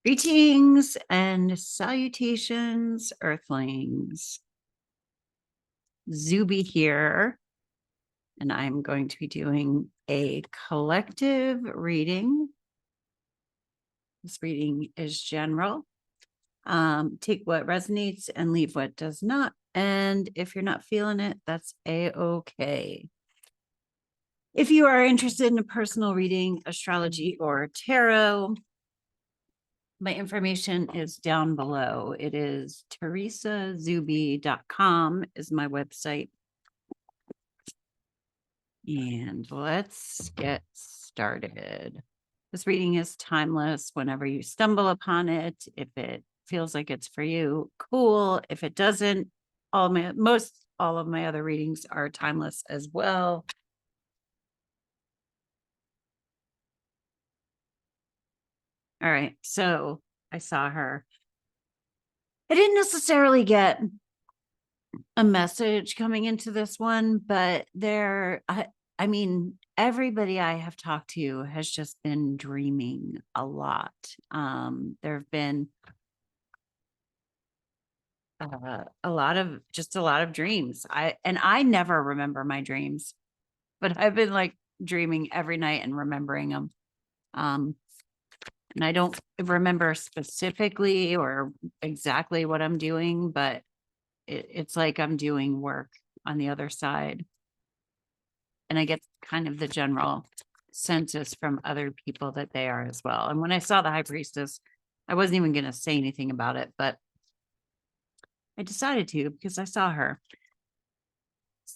Greetings and salutations, Earthlings. Zube here, and I'm going to be doing a collective reading. This reading is general. Take what resonates and leave what does not. And if you're not feeling it, that's a-okay. If you are interested in a personal reading, astrology, or tarot, my information is down below. It is teresazube.com is my website. And let's get started. This reading is timeless whenever you stumble upon it. If it feels like it's for you, cool. If it doesn't, all of my other readings are timeless as well. All right, so I saw her. I didn't necessarily get a message coming into this one, but I mean, everybody I have talked to has just been dreaming a lot. There have been a lot of dreams. I never remember my dreams, but I've been like dreaming every night and remembering them. And I don't remember specifically or exactly what I'm doing, but it's like I'm doing work on the other side. And I get kind of the general census from other people that they are as well. And when I saw the high priestess, I wasn't even going to say anything about it, but I decided to because I saw her.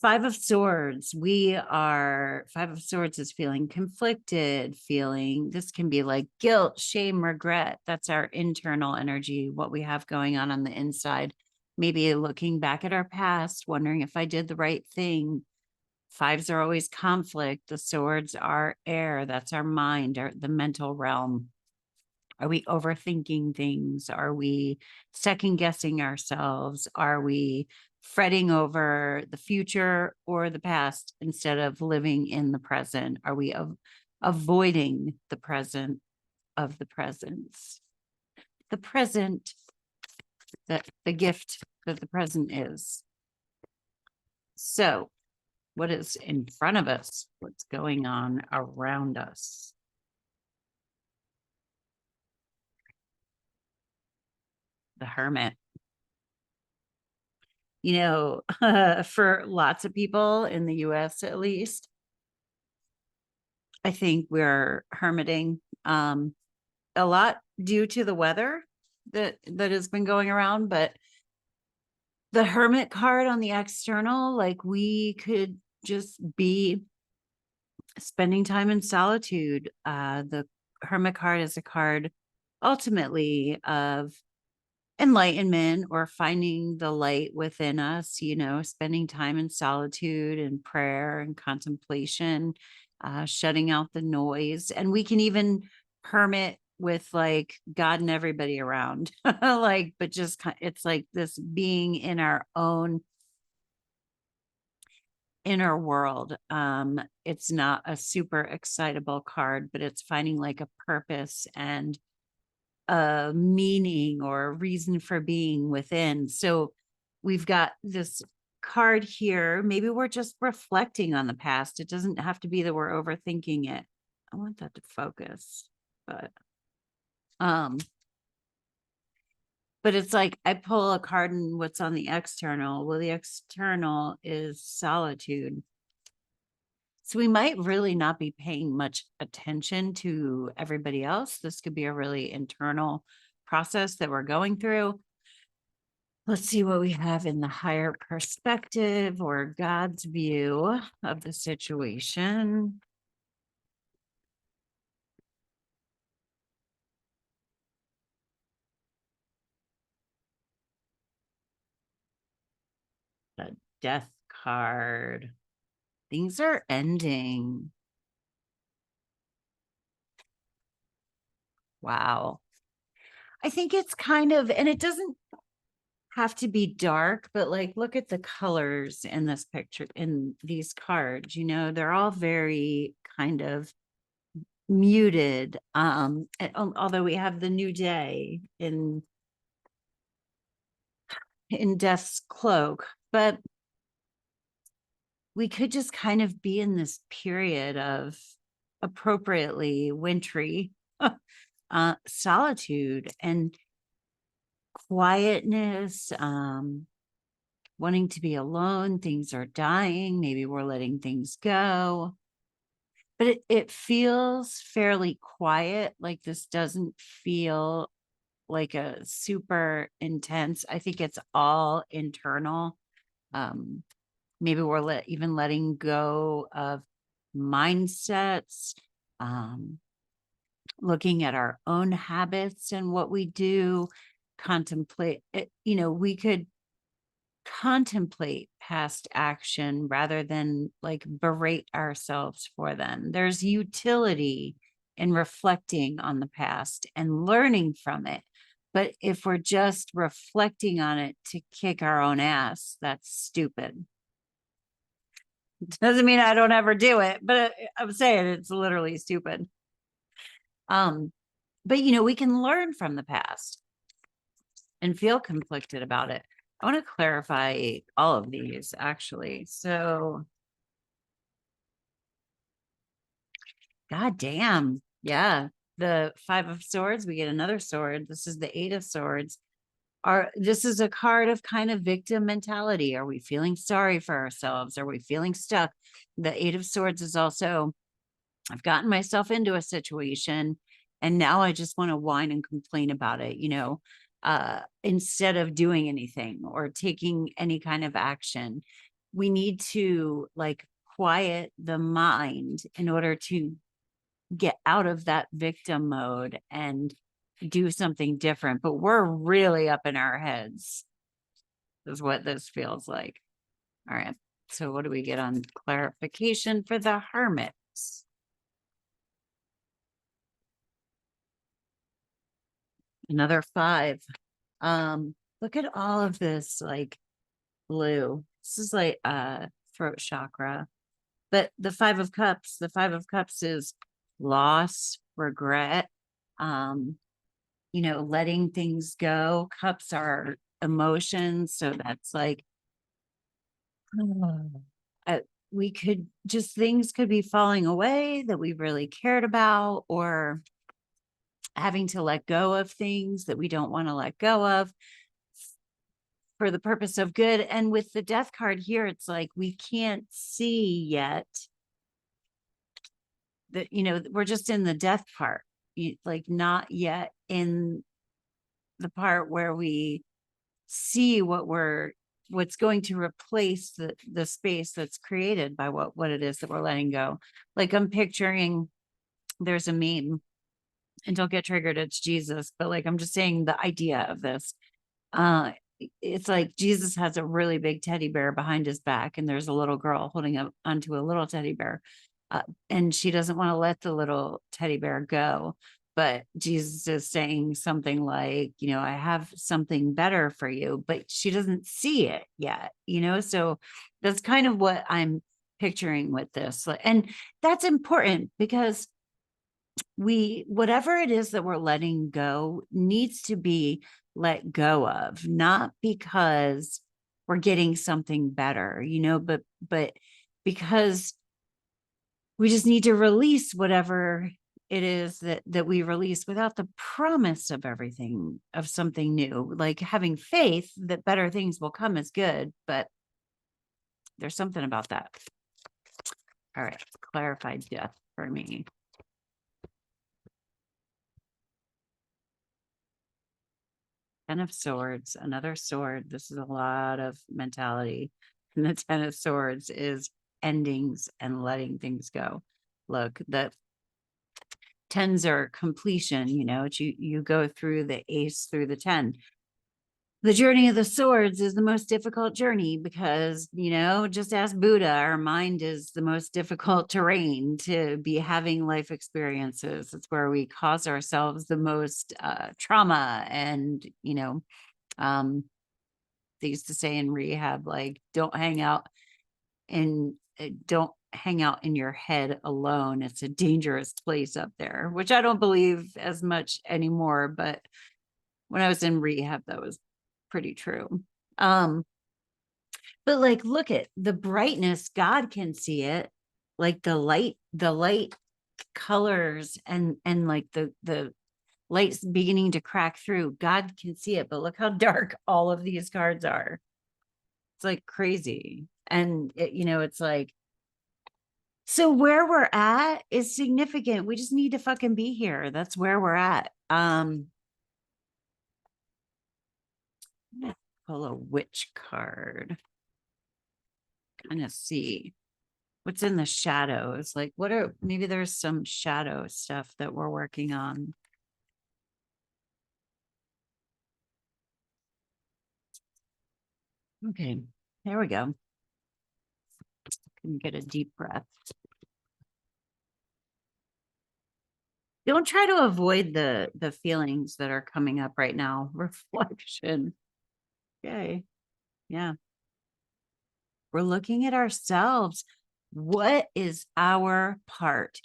Five of Swords. Five of Swords is feeling conflicted, this can be like guilt, shame, regret. That's our internal energy, what we have going on the inside. Maybe looking back at our past, wondering if I did the right thing. Fives are always conflict. The swords are air. That's our mind, the mental realm. Are we overthinking things? Are we second guessing ourselves? Are we fretting over the future or the past instead of living in the present? Are we avoiding the present of the presence? The present, the gift that the present is. So, what is in front of us? What's going on around us? The Hermit. You know, for lots of people in the US, at least, I think we're hermiting a lot due to the weather that has been going around. But the Hermit card on the external, like we could just be spending time in solitude. The Hermit card is a card ultimately of enlightenment or finding the light within us, spending time in solitude and prayer and contemplation, shutting out the noise. And we can even hermit with like God and everybody around, but just it's like this being in our own inner world. It's not a super excitable card, but it's finding like a purpose and a meaning or a reason for being within. So we've got this card here. Maybe we're just reflecting on the past. It doesn't have to be that we're overthinking it. I want that to focus, but it's like I pull a card and what's on the external. Well, the external is solitude. So we might really not be paying much attention to everybody else. This could be a really internal process that we're going through. Let's see what we have in the higher perspective or God's view of the situation. The Death card. Things are ending. Wow. I think it's kind of, and it doesn't have to be dark, but like look at the colors in this picture, in these cards, they're all very kind of muted. Although we have the new day in Death's cloak, but we could just kind of be in this period of appropriately wintry solitude and quietness, wanting to be alone. Things are dying. Maybe we're letting things go. But it feels fairly quiet. Like this doesn't feel like a super intense. I think it's all internal. Maybe we're even letting go of mindsets, looking at our own habits and what we do, contemplate it. We could contemplate past action rather than like berate ourselves for them. There's utility in reflecting on the past and learning from it. But if we're just reflecting on it to kick our own ass, that's stupid. Doesn't mean I don't ever do it, but I'm saying it's literally stupid. But we can learn from the past and feel conflicted about it. I want to clarify all of these actually. So, God damn. Yeah. The 5 of Swords, we get another sword. This is the 8 of Swords. This is a card of kind of victim mentality. Are we feeling sorry for ourselves? Are we feeling stuck? The 8 of Swords is also, I've gotten myself into a situation and now I just want to whine and complain about it, instead of doing anything or taking any kind of action. We need to like quiet the mind in order to get out of that victim mode and do something different. But we're really up in our heads, is what this feels like. All right. So what do we get on clarification for the Hermits? Another 5. Look at all of this like blue. This is like throat chakra. But the 5 of Cups is loss, regret, letting things go. Cups are emotions. So that's like, we could just, things could be falling away that we really cared about, or having to let go of things that we don't want to let go of for the purpose of good. And with the Death card here, it's like we can't see yet that, we're just in the death part, like not yet in the part where we see what's going to replace the space that's created by what it is that we're letting go. Like I'm picturing, there's a meme, and don't get triggered, it's Jesus, but like I'm just saying the idea of this. It's like Jesus has a really big teddy bear behind his back, and there's a little girl holding up onto a little teddy bear, and she doesn't want to let the little teddy bear go. But Jesus is saying something like, I have something better for you, but she doesn't see it yet, So that's kind of what I'm picturing with this. And that's important because whatever it is that we're letting go needs to be let go of, not because we're getting something better, but because we just need to release whatever it is that we release, without the promise of something new. Like having faith that better things will come is good, but there's something about that. All right, clarified death for me. Ten of Swords, another sword. This is a lot of mentality. And the 10 of Swords is endings and letting things go. Look, the 10s are completion, you go through the ace through the 10. The journey of the swords is the most difficult journey because, just ask Buddha, our mind is the most difficult terrain to be having life experiences. It's where we cause ourselves the most trauma. And, they used to say in rehab, like, don't hang hang out in your head alone. It's a dangerous place up there, which I don't believe as much anymore. But when I was in rehab, that was pretty true. But like, look at the brightness. God can see it. Like the light colors and like the light's beginning to crack through. God can see it, but look how dark all of these cards are. It's like crazy. And it's like, so where we're at is significant. We just need to fucking be here. That's where we're at. I'm gonna pull a witch card. Kind of see what's in the shadows. Like, maybe there's some shadow stuff that we're working on. Okay, there we go. Can get a deep breath. Don't try to avoid the feelings that are coming up right now. Reflection. Okay. Yeah. We're looking at ourselves. What is our part?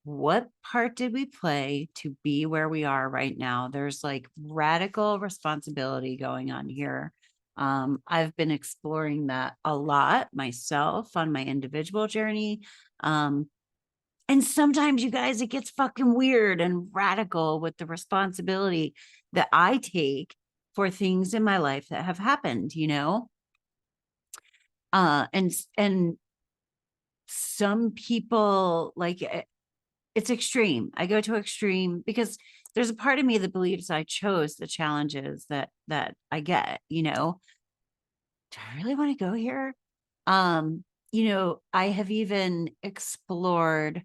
What part did we play to be where we are right now? There's like radical responsibility going on here. I've been exploring that a lot myself on my individual journey. And sometimes, you guys, it gets fucking weird and radical with the responsibility that I take for things in my life that have happened, and some people like it's extreme. I go to extreme because there's a part of me that believes I chose the challenges that I get, do I really want to go here? I have even explored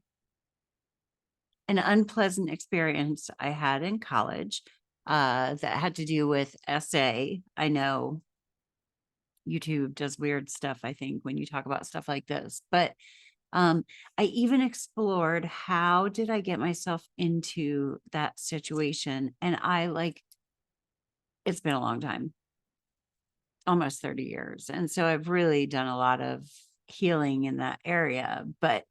an unpleasant experience I had in college that had to do with essay. I know YouTube does weird stuff, I think, when you talk about stuff like this, but I even explored how did I get myself into that situation. And it's been a long time, almost 30 years. And so I've really done a lot of healing in that area, but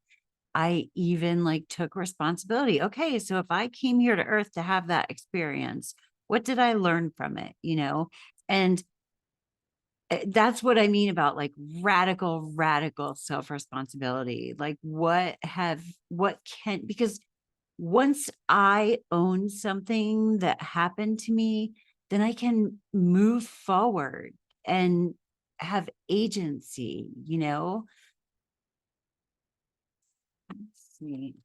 I even took responsibility. Okay, so if I came here to earth to have that experience, what did I learn from it? And that's what I mean about radical self-responsibility. Because once I own something that happened to me, then I can move forward and have agency, Let's see.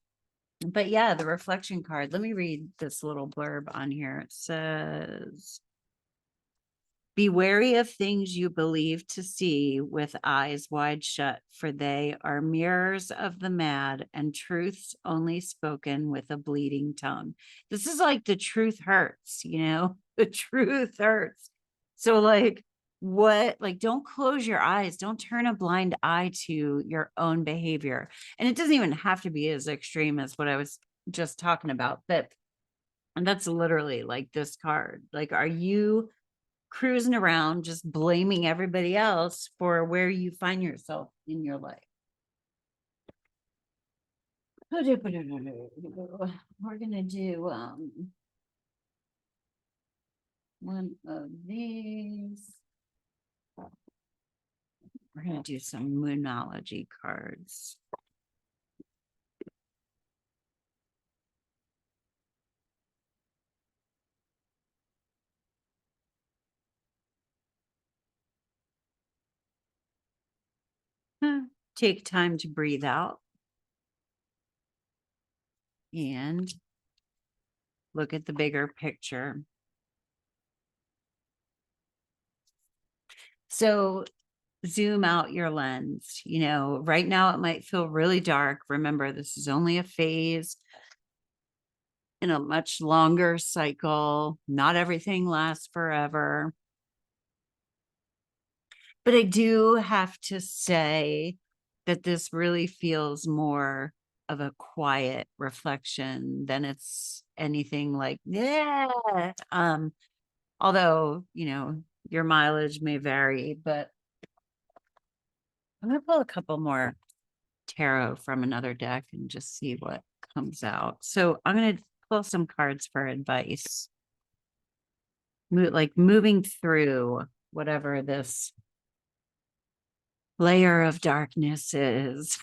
But yeah, the reflection card. Let me read this little blurb on here. It says, be wary of things you believe to see with eyes wide shut, for they are mirrors of the mad and truths only spoken with a bleeding tongue. This is like the truth hurts, the truth hurts. So don't close your eyes. Don't turn a blind eye to your own behavior. And it doesn't even have to be as extreme as what I was just talking about, and that's literally like this card. Like, are you cruising around just blaming everybody else for where you find yourself in your life? We're gonna do one of these. We're gonna do some moonology cards. Take time to breathe out and look at the bigger picture. So zoom out your lens. Right now it might feel really dark. Remember, this is only a phase in a much longer cycle. Not everything lasts forever. But I do have to say that this really feels more of a quiet reflection than it's anything like, yeah. Although, your mileage may vary, but I'm gonna pull a couple more tarot from another deck and just see what comes out. So I'm going to pull some cards for advice. Like moving through whatever this layer of darkness is.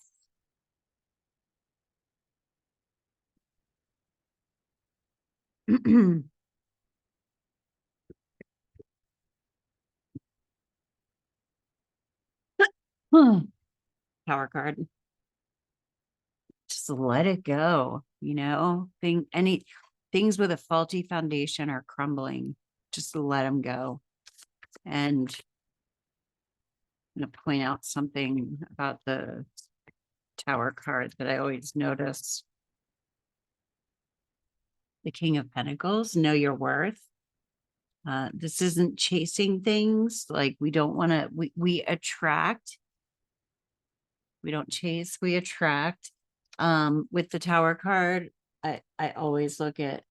Power card. Just let it go, things with a faulty foundation are crumbling. Just let them go. And I'm going to point out something about the Tower card that I always notice. The King of Pentacles, know your worth. This isn't chasing things. Like we don't want to, we attract. We don't chase, we attract. With the Tower card, I always look at,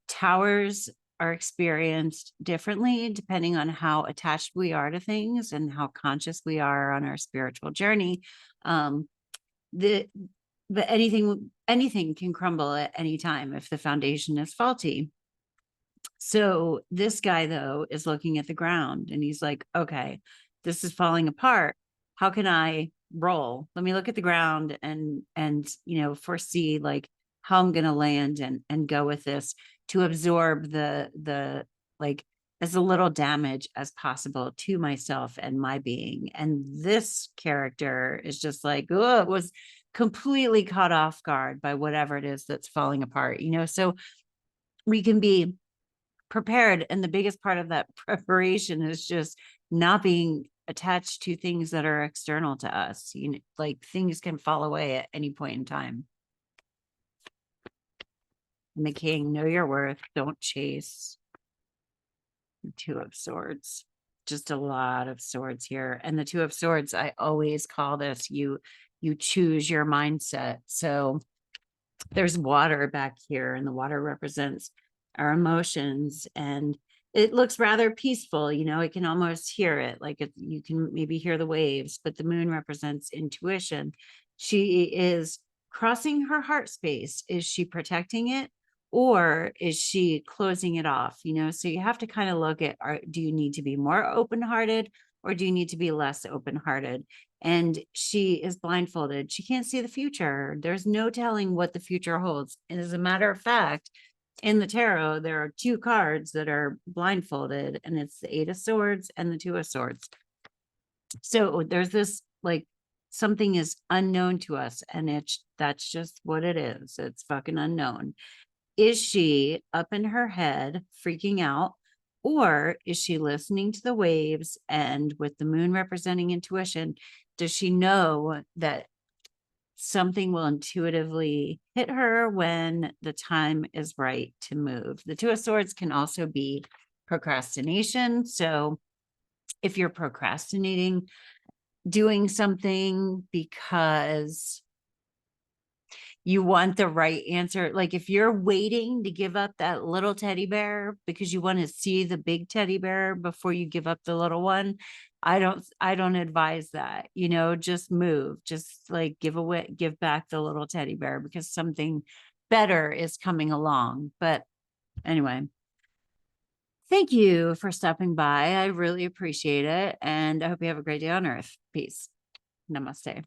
towers are experienced differently depending on how attached we are to things and how conscious we are on our spiritual journey. But anything can crumble at any time if the foundation is faulty. So this guy, though, is looking at the ground and he's like, okay, this is falling apart. How can I roll? Let me look at the ground and foresee like how I'm going to land and go with this to absorb the like as little damage as possible to myself and my being. And this character is just like, oh, it was completely caught off guard by whatever it is that's falling apart, so we can be prepared. And the biggest part of that preparation is just not being attached to things that are external to us. Like things can fall away at any point in time. And the King, know your worth, don't chase. The Two of Swords, just a lot of swords here. And the Two of Swords, I always call this, you choose your mindset. So there's water back here, and the water represents our emotions, and it looks rather peaceful. I can almost hear it, like you can maybe hear the waves, but the moon represents intuition. She is crossing her heart space. Is she protecting it, or is she closing it off? So you have to kind of look at, do you need to be more open-hearted, or do you need to be less open-hearted? And she is blindfolded. She can't see the future. There's no telling what the future holds. And as a matter of fact, in the tarot, there are two cards that are blindfolded, and it's the Eight of Swords and the Two of Swords. So there's this, like, something is unknown to us, and that's just what it is. It's fucking unknown. Is she up in her head freaking out, or is she listening to the waves? And with the moon representing intuition, does she know that something will intuitively hit her when the time is right to move? The Two of Swords can also be procrastination. So if you're procrastinating doing something because you want the right answer, like if you're waiting to give up that little teddy bear because you want to see the big teddy bear before you give up the little one, I don't advise that. Just move, just like give back the little teddy bear, because something better is coming along. But anyway, thank you for stopping by. I really appreciate it, and I hope you have a great day on Earth. Peace. Namaste.